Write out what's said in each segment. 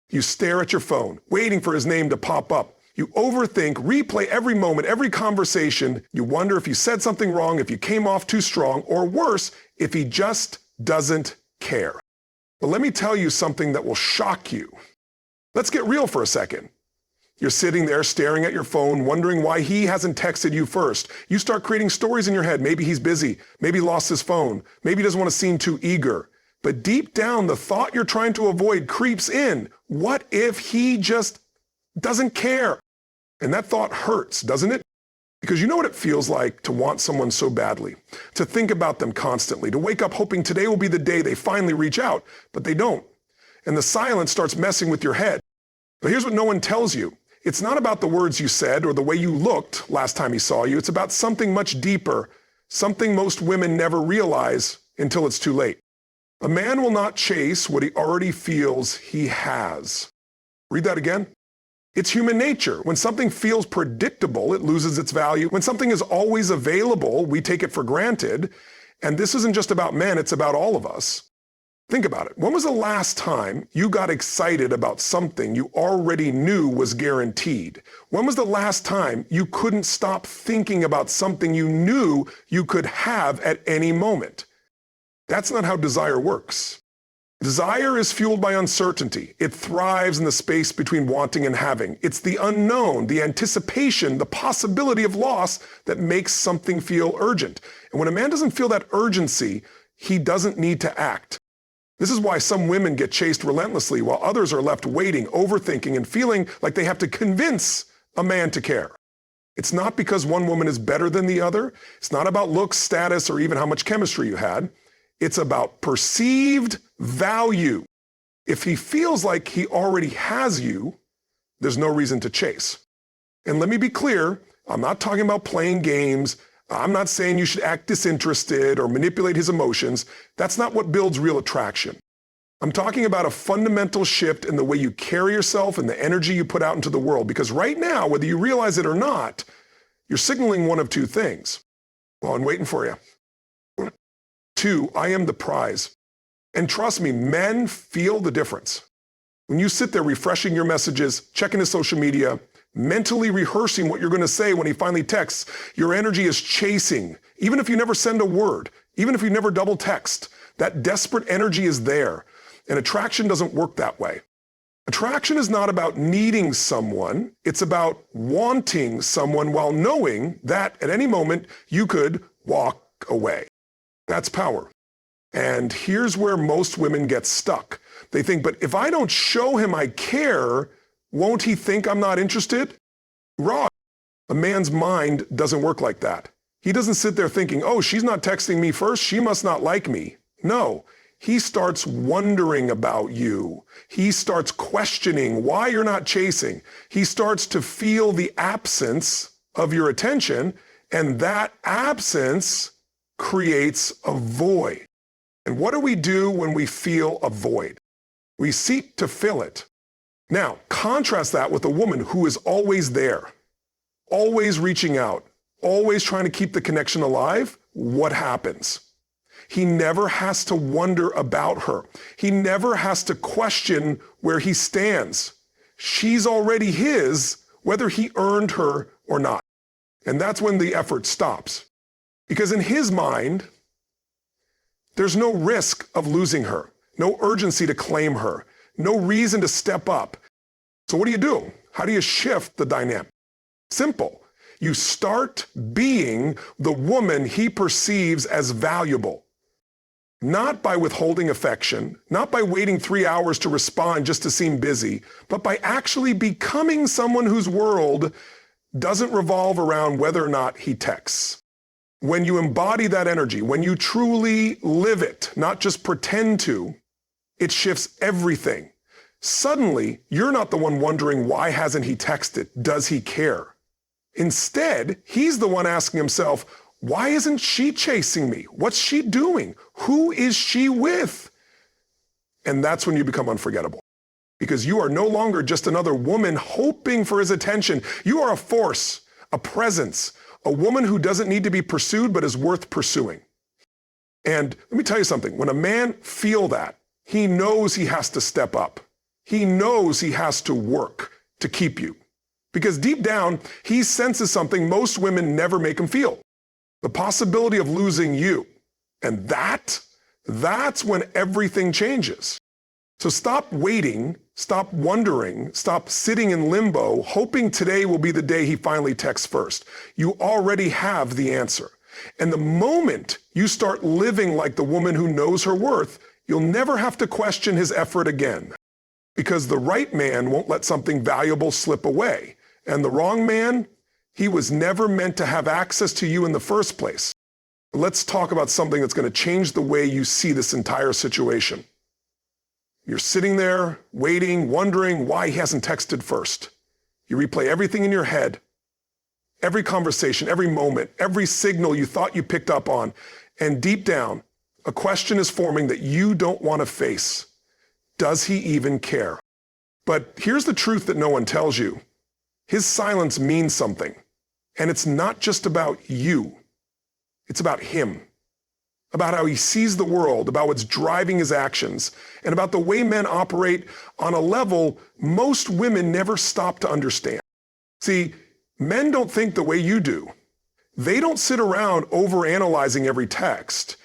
You stare at your phone, waiting for his name to pop up. You overthink, replay every moment, every conversation. You wonder if you said something wrong, if you came off too strong, or worse, if he just doesn't care. But let me tell you something that will shock you. Let's get real for a second. You're sitting there staring at your phone, wondering why he hasn't texted you first. You start creating stories in your head. Maybe he's busy. Maybe he lost his phone. Maybe he doesn't want to seem too eager. But deep down, the thought you're trying to avoid creeps in. What if he just doesn't care? And that thought hurts, doesn't it? Because you know what it feels like to want someone so badly, to think about them constantly, to wake up hoping today will be the day they finally reach out, but they don't. And the silence starts messing with your head. But here's what no one tells you. It's not about the words you said or the way you looked last time he saw you. It's about something much deeper, something most women never realize until it's too late. A man will not chase what he already feels he has. Read that again. It's human nature. When something feels predictable, it loses its value. When something is always available, we take it for granted. And this isn't just about men, it's about all of us. Think about it. When was the last time you got excited about something you already knew was guaranteed? When was the last time you couldn't stop thinking about something you knew you could have at any moment? That's not how desire works. Desire is fueled by uncertainty. It thrives in the space between wanting and having. It's the unknown, the anticipation, the possibility of loss that makes something feel urgent. And when a man doesn't feel that urgency, he doesn't need to act. This is why some women get chased relentlessly while others are left waiting, overthinking, and feeling like they have to convince a man to care. It's not because one woman is better than the other. It's not about looks, status, or even how much chemistry you had. It's about perceived value. If he feels like he already has you, there's no reason to chase. And let me be clear, I'm not talking about playing games. I'm not saying you should act disinterested or manipulate his emotions. That's not what builds real attraction. I'm talking about a fundamental shift in the way you carry yourself and the energy you put out into the world. Because right now, whether you realize it or not, you're signaling one of two things. Well, I'm waiting for you. 2, I am the prize. And trust me, men feel the difference. When you sit there refreshing your messages, checking his social media, mentally rehearsing what you're going to say when he finally texts, your energy is chasing. Even if you never send a word, even if you never double text, that desperate energy is there. And attraction doesn't work that way. Attraction is not about needing someone. It's about wanting someone while knowing that at any moment you could walk away. That's power. And here's where most women get stuck. They think, but if I don't show him I care, won't he think I'm not interested? Wrong. A man's mind doesn't work like that. He doesn't sit there thinking, oh, she's not texting me first, she must not like me. No, he starts wondering about you. He starts questioning why you're not chasing. He starts to feel the absence of your attention, and that absence creates a void. And what do we do when we feel a void? We seek to fill it. Now, contrast that with a woman who is always there, always reaching out, always trying to keep the connection alive. What happens? He never has to wonder about her. He never has to question where he stands. She's already his, whether he earned her or not. And that's when the effort stops. Because in his mind, there's no risk of losing her, no urgency to claim her, no reason to step up. So what do? How do you shift the dynamic? Simple. You start being the woman he perceives as valuable. Not by withholding affection, not by waiting 3 hours to respond just to seem busy, but by actually becoming someone whose world doesn't revolve around whether or not he texts. When you embody that energy, when you truly live it, not just pretend to, it shifts everything. Suddenly, you're not the one wondering, why hasn't he texted? Does he care? Instead, he's the one asking himself, why isn't she chasing me? What's she doing? Who is she with? And that's when you become unforgettable. Because you are no longer just another woman hoping for his attention. You are a force, a presence, a woman who doesn't need to be pursued but is worth pursuing. And let me tell you something. When a man feels that, he knows he has to step up. He knows he has to work to keep you. Because deep down, he senses something most women never make him feel. The possibility of losing you. And that's when everything changes. So stop waiting, stop wondering, stop sitting in limbo, hoping today will be the day he finally texts first. You already have the answer. And the moment you start living like the woman who knows her worth, you'll never have to question his effort again. Because the right man won't let something valuable slip away. And the wrong man, he was never meant to have access to you in the first place. Let's talk about something that's going to change the way you see this entire situation. You're sitting there, waiting, wondering why he hasn't texted first. You replay everything in your head, every conversation, every moment, every signal you thought you picked up on, and deep down, a question is forming that you don't want to face. Does he even care? But here's the truth that no one tells you. His silence means something, and it's not just about you. It's about him, about how he sees the world, about what's driving his actions, and about the way men operate on a level most women never stop to understand. See, men don't think the way you do. They don't sit around overanalyzing every text.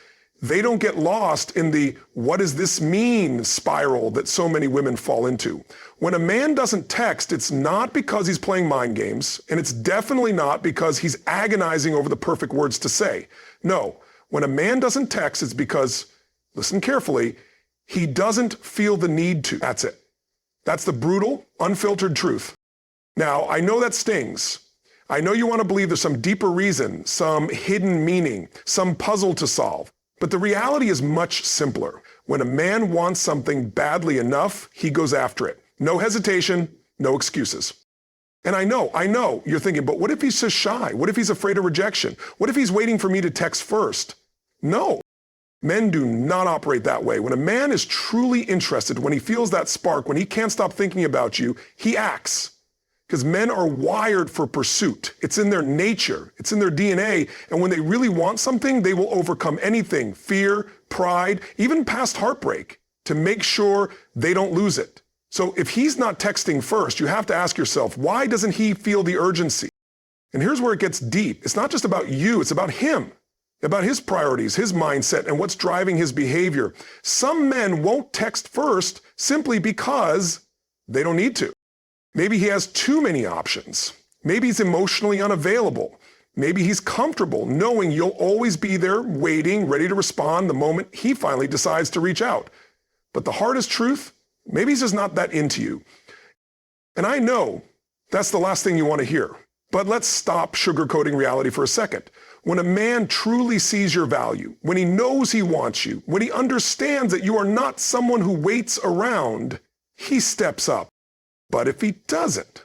They don't get lost in the "what does this mean" spiral that so many women fall into. When a man doesn't text, it's not because he's playing mind games, and it's definitely not because he's agonizing over the perfect words to say. No, when a man doesn't text, it's because, listen carefully, he doesn't feel the need to. That's it. That's the brutal, unfiltered truth. Now, I know that stings. I know you want to believe there's some deeper reason, some hidden meaning, some puzzle to solve. But the reality is much simpler. When a man wants something badly enough, he goes after it. No hesitation, no excuses. And I know, you're thinking, but what if he's so shy? What if he's afraid of rejection? What if he's waiting for me to text first? No, men do not operate that way. When a man is truly interested, when he feels that spark, when he can't stop thinking about you, he acts. Because men are wired for pursuit. It's in their nature. It's in their DNA. And when they really want something, they will overcome anything, fear, pride, even past heartbreak, to make sure they don't lose it. So if he's not texting first, you have to ask yourself, why doesn't he feel the urgency? And here's where it gets deep. It's not just about you, it's about him, about his priorities, his mindset, and what's driving his behavior. Some men won't text first simply because they don't need to. Maybe he has too many options. Maybe he's emotionally unavailable. Maybe he's comfortable knowing you'll always be there waiting, ready to respond the moment he finally decides to reach out. But the hardest truth, maybe he's just not that into you. And I know that's the last thing you want to hear. But let's stop sugarcoating reality for a second. When a man truly sees your value, when he knows he wants you, when he understands that you are not someone who waits around, he steps up. But if he doesn't,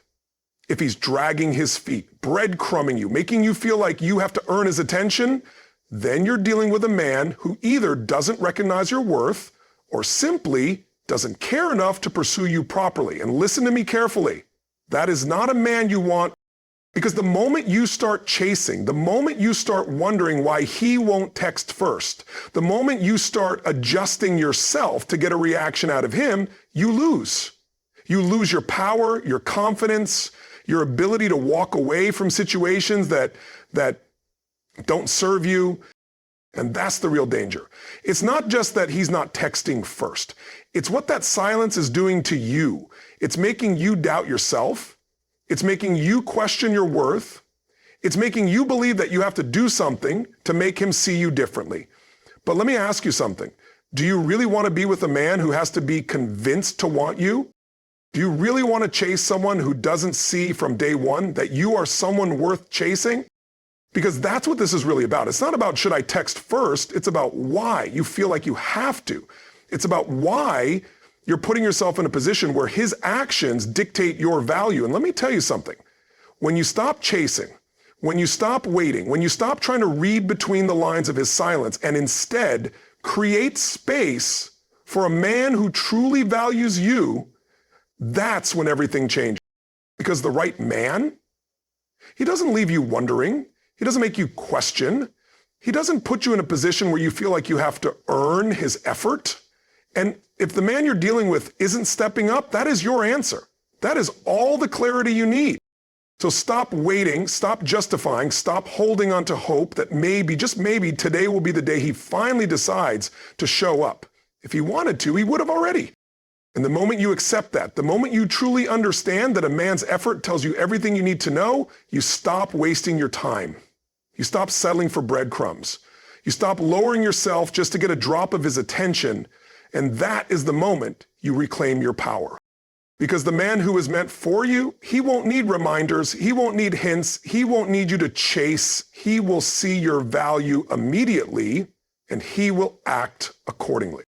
if he's dragging his feet, breadcrumbing you, making you feel like you have to earn his attention, then you're dealing with a man who either doesn't recognize your worth or simply doesn't care enough to pursue you properly. And listen to me carefully. That is not a man you want, because the moment you start chasing, the moment you start wondering why he won't text first, the moment you start adjusting yourself to get a reaction out of him, you lose. You lose your power, your confidence, your ability to walk away from situations that don't serve you. And that's the real danger. It's not just that he's not texting first. It's what that silence is doing to you. It's making you doubt yourself. It's making you question your worth. It's making you believe that you have to do something to make him see you differently. But let me ask you something. Do you really want to be with a man who has to be convinced to want you? Do you really want to chase someone who doesn't see from day one that you are someone worth chasing? Because that's what this is really about. It's not about should I text first, it's about why you feel like you have to. It's about why you're putting yourself in a position where his actions dictate your value. And let me tell you something. When you stop chasing, when you stop waiting, when you stop trying to read between the lines of his silence and instead create space for a man who truly values you, that's when everything changes. Because the right man, he doesn't leave you wondering. He doesn't make you question. He doesn't put you in a position where you feel like you have to earn his effort. And if the man you're dealing with isn't stepping up, that is your answer. That is all the clarity you need. So stop waiting, stop justifying, stop holding on to hope that maybe, just maybe, today will be the day he finally decides to show up. If he wanted to, he would have already. And the moment you accept that, the moment you truly understand that a man's effort tells you everything you need to know, you stop wasting your time. You stop settling for breadcrumbs. You stop lowering yourself just to get a drop of his attention, and that is the moment you reclaim your power. Because the man who is meant for you, he won't need reminders, he won't need hints, he won't need you to chase. He will see your value immediately, and he will act accordingly.